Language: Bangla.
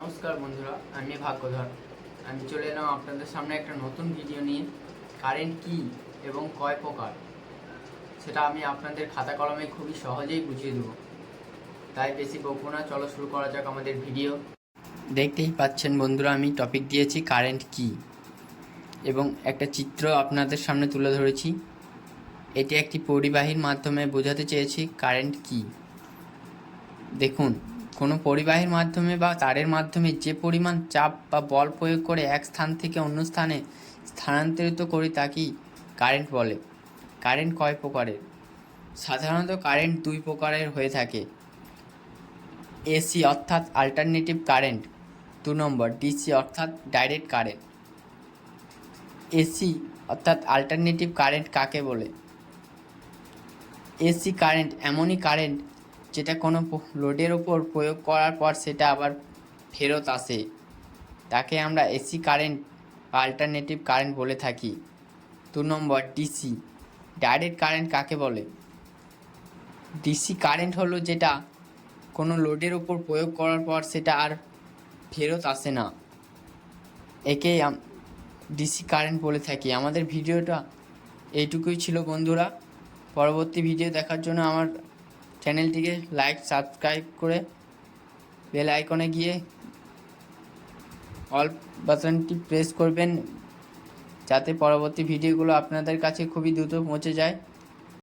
নমস্কার বন্ধুরা, আমি ভাগ্যধর। আমি চলে এলাম আপনাদের সামনে একটা নতুন ভিডিও নিয়ে। কারেন্ট কি এবং কয় প্রকার সেটা আমি আপনাদের খাতা কলমে খুবই সহজেই বুঝিয়ে দেবো। তাই বেশি বকবো না, চলো শুরু করা যাক আমাদের ভিডিও। দেখতেই পাচ্ছেন বন্ধুরা, আমি টপিক দিয়েছি কারেন্ট কি এবং একটা চিত্র আপনাদের সামনে তুলে ধরেছি। এটি একটি পরিবাহীর মাধ্যমে বোঝাতে চেয়েছি কারেন্ট কি। দেখুন, কোনো পরিবাহীর মাধ্যমে বা তারের মাধ্যমে যে পরিমাণ চাপ বা বল প্রয়োগ করে এক স্থান থেকে অন্য স্থানে স্থানান্তরিত করি তাকেই কারেন্ট বলে। কারেন্ট কয় প্রকারের? সাধারণত কারেন্ট দুই প্রকারের হয়ে থাকে। এসি অর্থাৎ অল্টারনেটিভ কারেন্ট, 2 নম্বর ডিসি অর্থাৎ ডাইরেক্ট কারেন্ট। এসি অর্থাৎ অল্টারনেটিভ কারেন্ট কাকে বলে? এসি কারেন্ট এমনই কারেন্ট যেটা কোনো লোডের ওপর প্রয়োগ করার পর সেটা আবার ফেরত আসে, তাকে আমরা এসি কারেন্ট বা অল্টারনেটিভ কারেন্ট বলে থাকি। 2 নম্বর ডিসি ডাইরেক্ট কারেন্ট কাকে বলে? ডিসি কারেন্ট হলো যেটা কোনো লোডের ওপর প্রয়োগ করার পর সেটা আর ফেরত আসে না, একেই ডিসি কারেন্ট বলে থাকি। আমাদের ভিডিওটা এইটুকুই ছিল বন্ধুরা। পরবর্তী ভিডিও দেখার জন্য আমার চ্যানেলটিকে লাইক সাবস্ক্রাইব করে বেল আইকনে গিয়ে অল বাটনটি প্রেস করবেন, যাতে পরবর্তী ভিডিওগুলো আপনাদের কাছে খুবই দ্রুত পৌঁছে যায়।